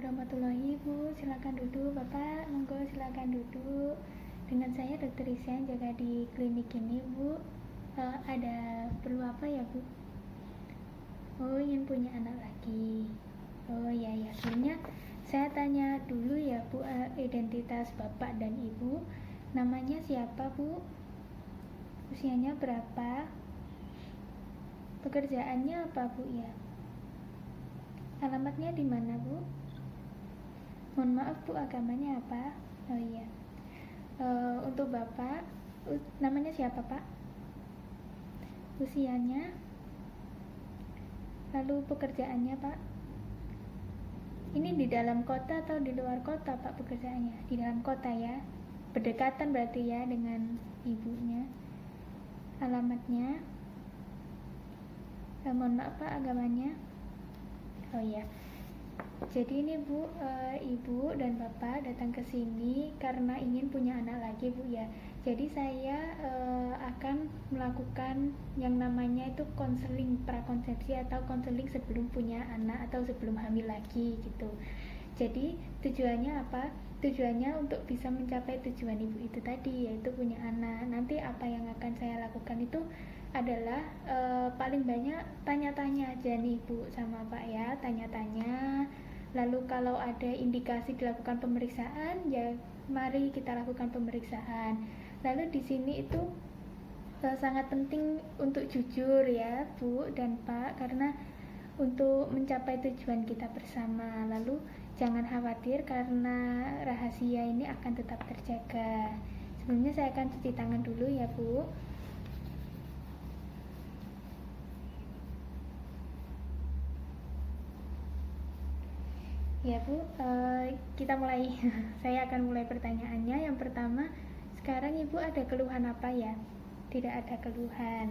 warahmatullahi Bu. Silakan duduk Bapak, monggo silakan duduk. Dengan saya Dr. Isyan, jaga di klinik ini Bu. Ada perlu apa ya Bu? Oh, ingin punya anak lagi. Oh ya, akhirnya saya tanya dulu ya Bu, identitas Bapak dan Ibu. Namanya siapa Bu? Usianya berapa? Pekerjaannya apa Bu ya? Alamatnya di mana Bu? Mohon maaf Bu, agamanya apa? Oh iya. Untuk Bapak, namanya siapa Pak? Usianya? Lalu pekerjaannya Pak? Ini di dalam kota atau di luar kota Pak pekerjaannya? Di dalam kota ya? Berdekatan berarti ya dengan ibunya. Alamatnya? Mohon maaf Pak, agamanya? Oh iya. Jadi ini Bu, Ibu dan Bapak datang ke sini karena ingin punya anak lagi Bu ya. Jadi saya akan melakukan yang namanya itu konseling prakonsepsi atau konseling sebelum punya anak atau sebelum hamil lagi gitu. Jadi tujuannya apa? Tujuannya untuk bisa mencapai tujuan Ibu itu tadi, yaitu punya anak. Nanti apa yang akan saya lakukan itu adalah paling banyak tanya-tanya aja nih Bu sama Pak ya, tanya-tanya. Lalu kalau ada indikasi dilakukan pemeriksaan, ya mari kita lakukan pemeriksaan. Lalu di sini itu sangat penting untuk jujur ya Bu dan Pak, karena untuk mencapai tujuan kita bersama. Lalu jangan khawatir karena rahasia ini akan tetap terjaga. Sebelumnya saya akan cuci tangan dulu ya Bu. Ya Bu, kita mulai. Saya akan mulai pertanyaannya. Yang pertama, sekarang Ibu ada keluhan apa ya? Tidak ada keluhan.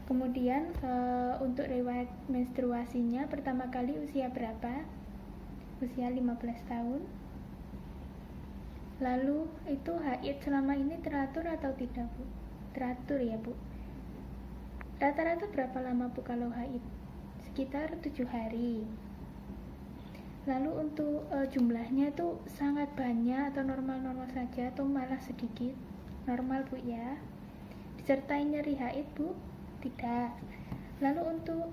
Kemudian untuk riwayat menstruasinya pertama kali usia berapa? Usia 15 tahun. Lalu itu haid selama ini teratur atau tidak Bu? Teratur ya Bu. Rata-rata berapa lama Bu kalau haid? Sekitar 7 hari. Lalu untuk jumlahnya itu sangat banyak atau normal-normal saja atau malah sedikit? Normal Bu ya. Disertai nyeri haid Bu? Tidak. Lalu untuk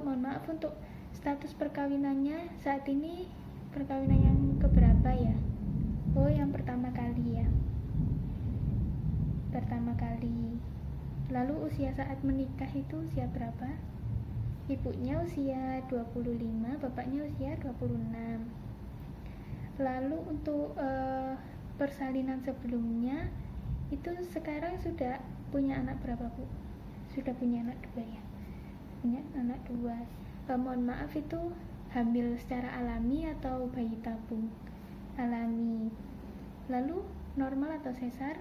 mohon maaf, untuk status perkawinannya saat ini perkawinan yang keberapa ya? Oh, yang pertama kali ya. Pertama kali. Lalu usia saat menikah itu usia berapa? Ibunya usia 25, bapaknya usia 26. Lalu untuk persalinan sebelumnya itu sekarang sudah punya anak berapa Bu? Sudah punya anak 2 ya? Punya anak 2. Mohon maaf, itu hamil secara alami atau bayi tabung? Alami. Lalu normal atau sesar?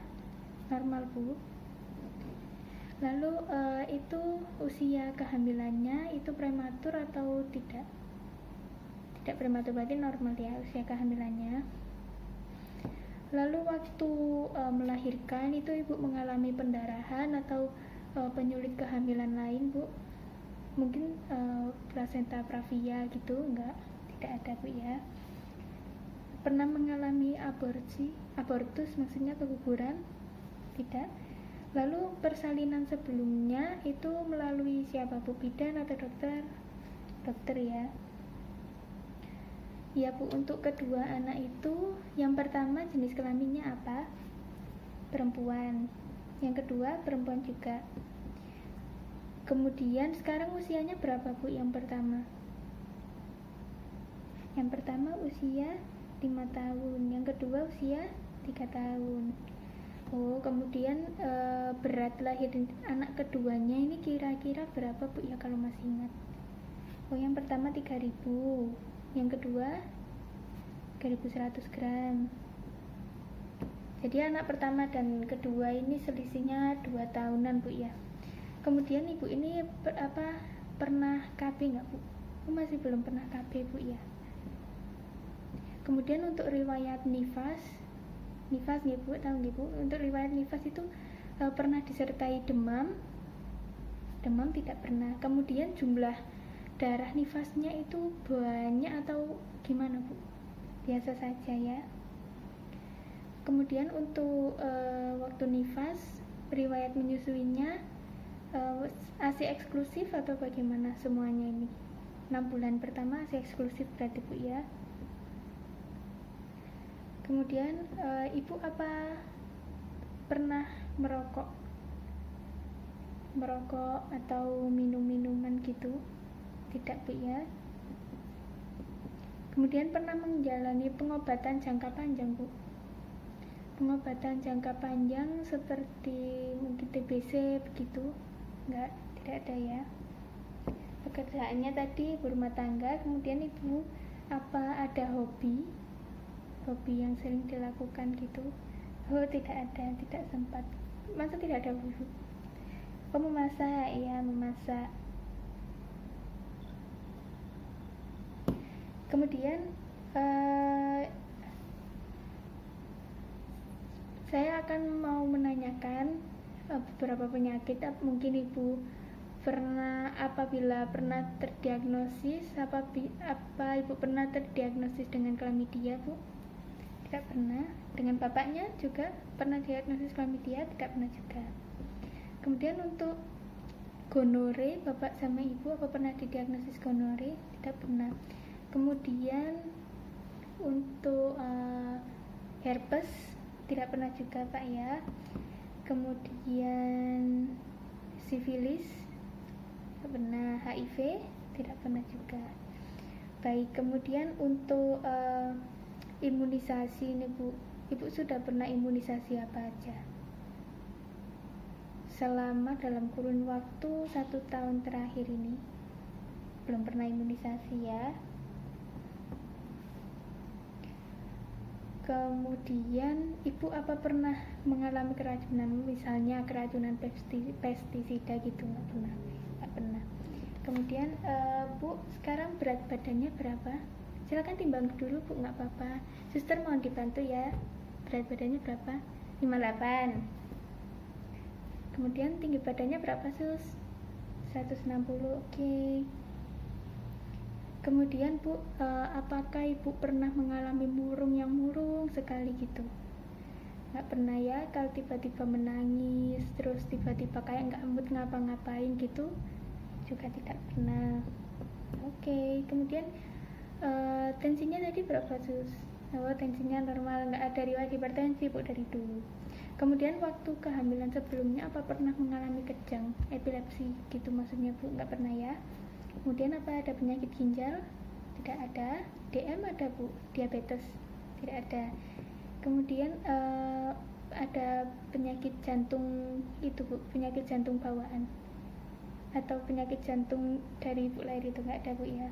Normal Bu. Lalu itu usia kehamilannya itu prematur atau tidak? Tidak prematur, berarti normal ya usia kehamilannya. Lalu waktu melahirkan itu Ibu mengalami pendarahan atau penyulit kehamilan lain Bu? Mungkin plasenta pravia gitu? Enggak, tidak ada Bu ya. Pernah mengalami abortus maksudnya keguguran? Tidak. Lalu persalinan sebelumnya itu melalui siapa Bu? Bidan atau dokter? Dokter ya. Ya Bu, untuk kedua anak itu yang pertama jenis kelaminnya apa? Perempuan. Yang kedua perempuan juga. Kemudian sekarang usianya berapa Bu yang pertama? Yang pertama usia 5 tahun, yang kedua usia 3 tahun. Oh, kemudian berat lahir anak keduanya ini kira-kira berapa Bu ya kalau masih ingat? Oh, yang pertama 3000, yang kedua 3100 gram. Jadi anak pertama dan kedua ini selisihnya 2 tahunan Bu ya. Kemudian Ibu ini pernah KB nggak Bu? Oh, masih belum pernah KB Bu ya. Kemudian untuk riwayat nifas nih Bu, tahu nggih Bu? Untuk riwayat nifas itu pernah disertai demam? Demam tidak pernah. Kemudian jumlah darah nifasnya itu banyak atau gimana Bu? Biasa saja ya. Kemudian untuk waktu nifas, riwayat menyusuinya ASI eksklusif atau bagaimana semuanya ini? 6 bulan pertama ASI eksklusif berarti Bu ya. Kemudian Ibu apa pernah merokok atau minum minuman gitu? Tidak Bu ya. Kemudian pernah menjalani pengobatan jangka panjang Bu? Pengobatan jangka panjang seperti mungkin TBC begitu? Enggak, tidak ada ya. Pekerjaannya tadi berumah tangga. Kemudian Ibu apa ada hobi yang sering dilakukan gitu? Oh tidak ada, tidak sempat. Masa tidak ada Bu? Oh memasak, ya memasak. Kemudian saya akan mau menanyakan beberapa penyakit. Mungkin Ibu apabila pernah terdiagnosis, apa Ibu pernah terdiagnosis dengan chlamydia Bu? Tidak pernah. Dengan bapaknya juga pernah diagnosis chlamydia? Tidak pernah juga. Kemudian untuk gonore, bapak sama ibu apa pernah didiagnosis gonore? Tidak pernah. Kemudian untuk herpes tidak pernah juga Pak ya. Kemudian sifilis tidak pernah. HIV tidak pernah juga. Baik, kemudian untuk imunisasi ini Bu, Ibu sudah pernah imunisasi apa aja? Selama dalam kurun waktu 1 tahun terakhir ini belum pernah imunisasi ya. Kemudian Ibu apa pernah mengalami keracunan, misalnya keracunan pestisida gitu? Nggak pernah. Kemudian Bu sekarang berat badannya berapa? Silakan timbang dulu Bu, nggak apa-apa. Suster mohon dibantu ya. Berat badannya berapa? 58. Kemudian tinggi badannya berapa Sus? 160, oke. Kemudian Bu, apakah Ibu pernah mengalami murung sekali gitu? Nggak pernah ya, kalau tiba-tiba menangis, terus tiba-tiba kayak nggak mood ngapa-ngapain gitu? Juga tidak pernah. Oke, kemudian tensinya tadi berapa Sus? Oh, tensinya normal, nggak ada riwayat hipertensi Bu dari dulu. Kemudian waktu kehamilan sebelumnya apa pernah mengalami kejang, epilepsi gitu maksudnya Bu? Nggak pernah ya. Kemudian apa ada penyakit ginjal? Tidak ada. DM ada Bu? Diabetes? Tidak ada. Kemudian ada penyakit jantung itu Bu, penyakit jantung bawaan atau penyakit jantung dari Ibu lahir itu? Nggak ada Bu ya.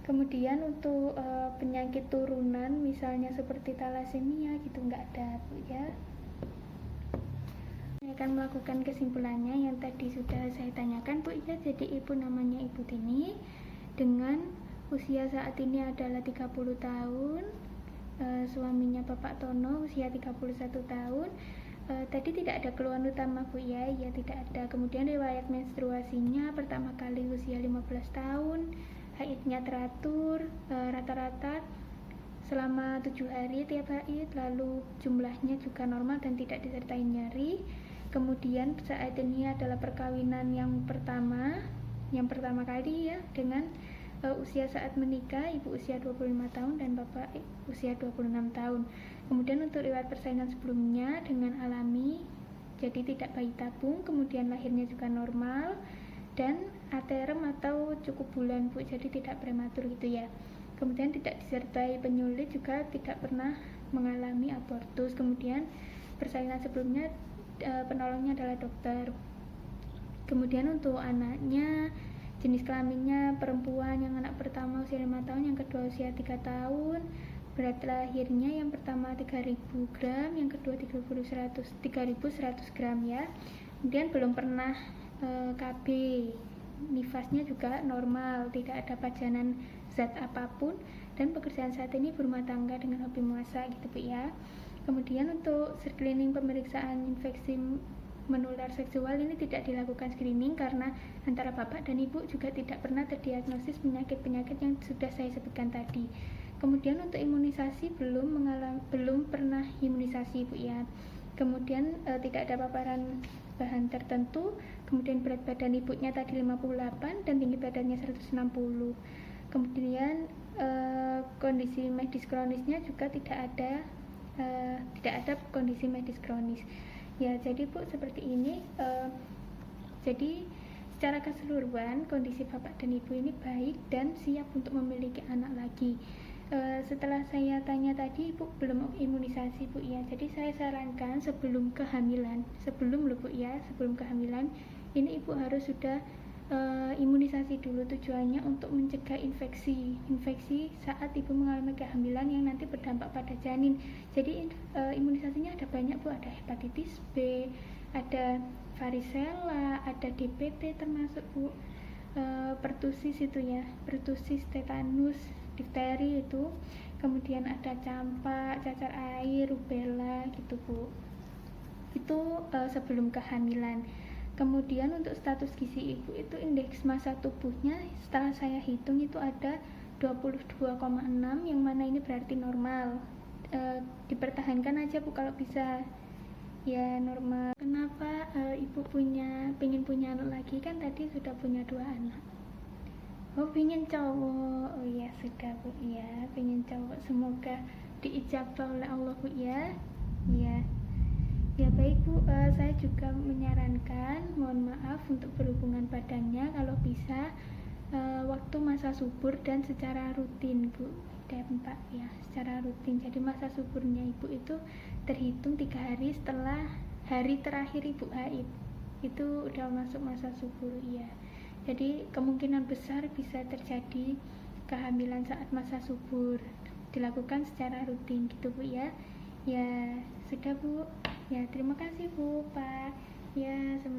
Kemudian untuk penyakit turunan misalnya seperti thalassemia gitu nggak ada Bu ya. Saya akan melakukan kesimpulannya yang tadi sudah saya tanyakan Bu ya. Jadi Ibu namanya Ibu Tini dengan usia saat ini adalah 30 tahun. Suaminya Bapak Tono usia 31 tahun. Tadi tidak ada keluhan utama Bu ya. Ya tidak ada. Kemudian riwayat menstruasinya pertama kali usia 15 tahun. Haidnya teratur, rata-rata selama 7 hari tiap haid, lalu jumlahnya juga normal dan tidak disertai nyeri. Kemudian saat ini adalah perkawinan yang pertama kali ya, dengan usia saat menikah Ibu usia 25 tahun dan Bapak usia 26 tahun. Kemudian untuk riwayat persalinan sebelumnya dengan alami, jadi tidak bayi tabung, kemudian lahirnya juga normal dan aterem atau cukup bulan Bu, jadi tidak prematur gitu ya. Kemudian tidak disertai penyulit, juga tidak pernah mengalami abortus. Kemudian persalinan sebelumnya penolongnya adalah dokter. Kemudian untuk anaknya, jenis kelaminnya perempuan, yang anak pertama usia 5 tahun, yang kedua usia 3 tahun. Berat lahirnya yang pertama 3000 gram, yang kedua 3100 gram ya. Kemudian belum pernah KB, nifasnya juga normal, tidak ada pajanan zat apapun, dan pekerjaan saat ini berumah tangga dengan hobi memasak gitu Bu ya. Kemudian untuk screening pemeriksaan infeksi menular seksual ini tidak dilakukan screening karena antara bapak dan ibu juga tidak pernah terdiagnosis penyakit-penyakit yang sudah saya sebutkan tadi. Kemudian untuk imunisasi belum pernah imunisasi ibu ya. Kemudian tidak ada paparan bahan tertentu. Kemudian berat badan ibunya tadi 58 dan tinggi badannya 160. Kemudian kondisi medis kronisnya juga tidak ada kondisi medis kronis ya. Jadi Bu seperti ini. Jadi secara keseluruhan kondisi bapak dan ibu ini baik dan siap untuk memiliki anak lagi. Setelah saya tanya tadi ibu belum imunisasi Bu ya, jadi saya sarankan sebelum kehamilan ini ibu harus sudah imunisasi dulu. Tujuannya untuk mencegah infeksi saat ibu mengalami kehamilan yang nanti berdampak pada janin. Jadi imunisasinya ada banyak Bu, ada hepatitis B, ada varicella, ada DPT termasuk Bu, pertusis itu ya, pertusis, tetanus, difteri itu, kemudian ada campak, cacar air, rubella gitu Bu. Itu sebelum kehamilan. Kemudian untuk status gizi ibu itu indeks massa tubuhnya setelah saya hitung itu ada 22,6 yang mana ini berarti normal. Dipertahankan aja Bu kalau bisa ya, normal. Kenapa ibu pengen punya anak lagi? Kan tadi sudah punya 2 anak. Oh pengen cowok. Oh ya sudah Bu ya, pengen cowok. Semoga diijabah oleh Allah Bu ya. Ya baik Bu, saya juga menyarankan, mohon maaf untuk berhubungan badannya kalau bisa waktu masa subur dan secara rutin Bu, dampak ya, secara rutin. Jadi masa suburnya ibu itu terhitung 3 hari setelah hari terakhir ibu haid, itu udah masuk masa subur ya. Jadi kemungkinan besar bisa terjadi kehamilan saat masa subur, dilakukan secara rutin gitu Bu ya. Ya sudah Bu. Ya, terima kasih Bu, Pak. Ya, semoga